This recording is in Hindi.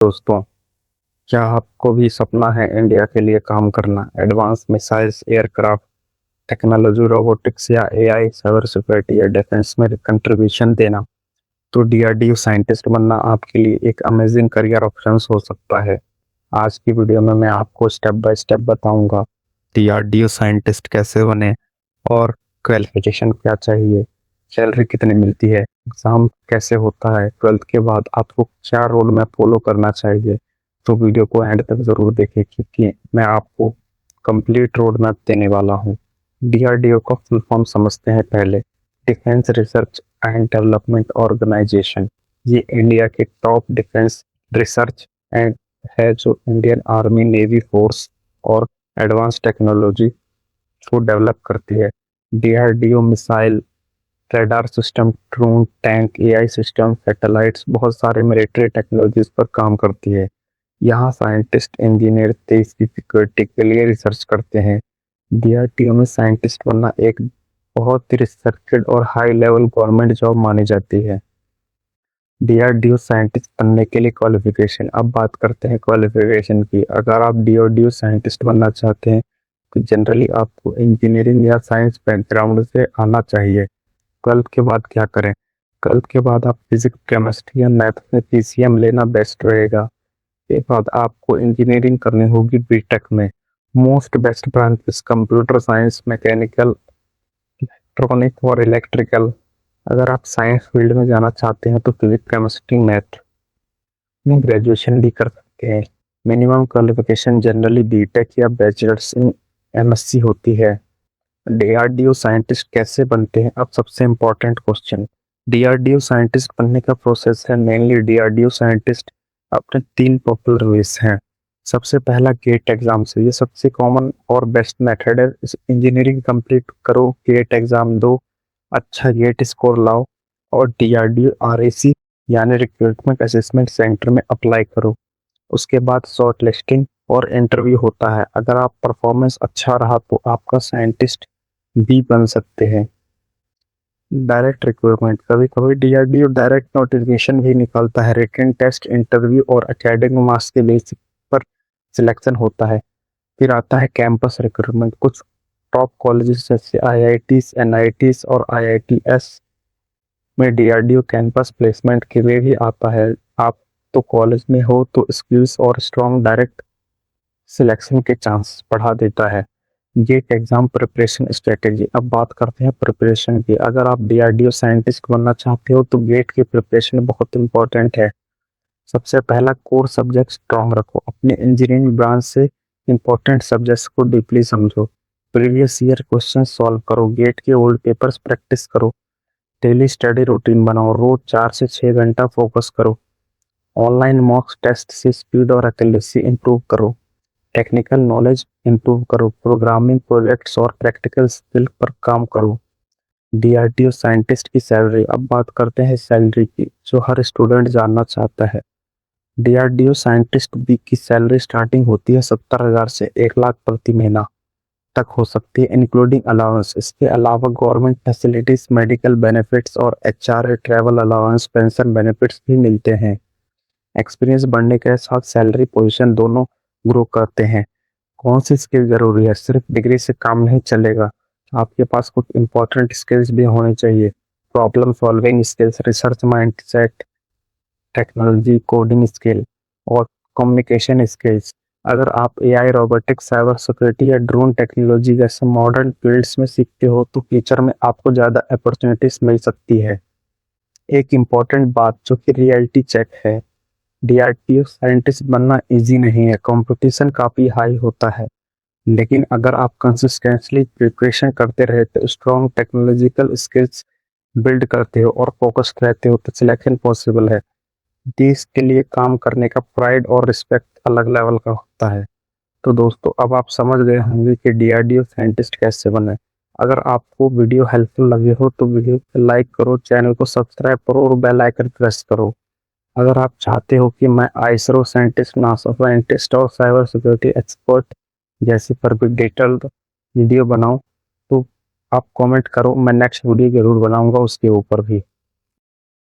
दोस्तों, क्या आपको भी सपना है इंडिया के लिए काम करना? Advance missiles, aircraft technology, robotics या एआई, साइबर सिक्योरिटी या डिफेंस में कंट्रीब्यूशन देना? तो डीआरडीओ साइंटिस्ट बनना आपके लिए एक अमेजिंग करियर ऑप्शन हो सकता है। आज की वीडियो में मैं आपको स्टेप बाय स्टेप बताऊंगा डीआरडीओ साइंटिस्ट कैसे बने और क्वालिफिकेशन क्या चाहिए, सैलरी कितनी मिलती है, एग्जाम कैसे होता है, 12th के बाद आपको क्या रोड मैप फॉलो करना चाहिए। तो वीडियो को एंड तक जरूर देखें क्योंकि मैं आपको कंप्लीट रोड मैप देने वाला हूँ। डीआरडीओ का फुल फॉर्म समझते हैं पहले। Defence research and development organisation. ये इंडिया के टॉप डिफेंस रिसर्च एंड है जो इंडियन आर्मी, नेवी फोर्स और एडवांस टेक्नोलॉजी को डेवलप करती है। DRDO missile, radar system, drone, tank, AI system, satellites, बहुत सारे मिलिट्री टेक्नोलॉजीज पर काम करती है। यहाँ साइंटिस्ट, इंजीनियर देश की सिक्योरिटी के लिए रिसर्च करते हैं। डीआरडीओ में साइंटिस्ट बनना एक बहुत ही रिस्ट्रिक्टेड और हाई लेवल गवर्नमेंट जॉब मानी जाती है। डीआरडीओ साइंटिस्ट बनने के लिए क्वालिफिकेशन। अब बात करते हैं क्वालिफिकेशन की। अगर आप डीआरडीओ साइंटिस्ट बनना चाहते हैं तो जनरली आपको इंजीनियरिंग या साइंस बैकग्राउंड से आना चाहिए। 12th के बाद क्या करें? 12th के बाद आप फिजिक्स, केमिस्ट्री या मैथ में पीसीएम लेना बेस्ट रहेगा। के बाद आपको इंजीनियरिंग करनी होगी बीटेक में। Most best branches computer science, mechanical, electronic और इलेक्ट्रिकल। अगर आप साइंस फील्ड में जाना चाहते हैं तो फिजिक्स, केमिस्ट्री, मैथ में ग्रेजुएशन भी कर सकते हैं। मिनिमम क्वालिफिकेशन जनरली बीटेक या बैचलर्स इन एमएससी होती है। डीआरडीओ साइंटिस्ट कैसे बनते हैं? अब सबसे इम्पोर्टेंट क्वेश्चन। डीआरडीओ साइंटिस्ट बनने का प्रोसेस है। मेनली डीआरडीओ साइंटिस्ट अपने 3 पॉपुलर वेज हैं। सबसे पहला गेट एग्जाम से, ये सबसे कॉमन और बेस्ट मेथड है। इंजीनियरिंग कंप्लीट करो, गेट एग्जाम दो, अच्छा गेट स्कोर लाओ और डीआरडीओ आरएसी यानी रिक्रूटमेंट असेसमेंट सेंटर में अप्लाई करो। उसके बाद शॉर्ट लिस्टिंग और इंटरव्यू होता है। अगर आप परफॉर्मेंस अच्छा रहा तो आपका साइंटिस्ट भी बन सकते हैं। डायरेक्ट रिक्रूटमेंट, कभी कभी डीआरडीओ डायरेक्ट नोटिफिकेशन भी निकालता है। रिटन टेस्ट, इंटरव्यू और एकेडमिक मार्क्स के बेसिस पर सिलेक्शन होता है। फिर आता है कैंपस रिक्रूटमेंट। कुछ टॉप कॉलेजेस जैसे आईआईटीज, एनआईटीज और आईआईटीएस में डीआरडीओ कैंपस प्लेसमेंट के लिए भी आता है। आप तो कॉलेज में हो तो स्किल्स और स्ट्रॉन्ग डायरेक्ट सिलेक्शन के चांस बढ़ा देता है। GATE exam preparation strategy. अब बात करते हैं प्रिपरेशन की। अगर आप डीआरडीओ साइंटिस्ट बनना चाहते हो तो गेट की प्रिपरेशन बहुत इंपॉर्टेंट है। सबसे पहला, कोर सब्जेक्ट स्ट्रॉन्ग रखो। अपने इंजीनियरिंग ब्रांच से इंपॉर्टेंट सब्जेक्ट्स को डीपली समझो। प्रीवियस ईयर क्वेश्चन सॉल्व करो। गेट के ओल्ड पेपर्स प्रैक्टिस करो। डेली स्टडी रूटीन बनाओ। रोज 4 से 6 घंटा फोकस करो। ऑनलाइन मॉक टेस्ट से स्पीड और एक्यूरेसी इंप्रूव करो। टेक्निकल नॉलेज इंप्रूव करो। प्रोग्रामिंग प्रोजेक्ट्स और प्रैक्टिकल स्किल पर काम करो। डीआरडीओ साइंटिस्ट की सैलरी। अब बात करते हैं सैलरी की, जो हर स्टूडेंट जानना चाहता है। डीआरडीओ साइंटिस्ट बी की सैलरी स्टार्टिंग होती है 70,000 से 1 लाख प्रति महीना तक हो सकती है, इंक्लूडिंग अलाउंस। इसके अलावा गवर्नमेंट फैसिलिटीज, मेडिकल बेनिफिट्स और HR, travel allowance, pension benefits भी मिलते हैं। एक्सपीरियंस बढ़ने के साथ सैलरी पोजीशन दोनों ग्रो करते हैं। कौन सी स्किल जरूरी है? सिर्फ डिग्री से काम नहीं चलेगा, आपके पास कुछ इंपॉर्टेंट स्किल्स भी होने चाहिए। Problem solving skills, research mindset, technology, coding skill और कम्युनिकेशन स्किल्स। अगर आप एआई, रोबोटिक्स, साइबर सिक्योरिटी या ड्रोन टेक्नोलॉजी जैसे मॉडर्न फील्ड्स में सीखते हो तो फ्यूचर में आपको ज़्यादा अपॉर्चुनिटीज मिल सकती है। एक इम्पॉर्टेंट बात जो कि रियलिटी चेक है, डीआरडीओ साइंटिस्ट बनना इजी नहीं है। कंपटीशन काफ़ी हाई होता है, लेकिन अगर आप कंसिस्टेंटली प्रिपरेशन करते रहे तो स्ट्रॉन्ग टेक्नोलॉजिकल स्किल्स बिल्ड करते हो और फोकस्ड रहते हो तो सिलेक्शन पॉसिबल है। देश के लिए काम करने का प्राइड और रिस्पेक्ट अलग लेवल का होता है। तो दोस्तों, अब आप समझ गए होंगे कि डीआरडीओ साइंटिस्ट कैसे बने। अगर आपको वीडियो हेल्पफुल लगे हो तो वीडियो को लाइक करो, चैनल को सब्सक्राइब करो और बेल आइकन प्रेस करो। अगर आप चाहते हो कि मैं आईएसआरओ साइंटिस्ट, नासा साइंटिस्ट और साइबर सिक्योरिटी एक्सपर्ट जैसे पर भी डिटेल्ड वीडियो बनाऊं तो आप कमेंट करो, मैं नेक्स्ट वीडियो जरूर बनाऊंगा उसके ऊपर भी।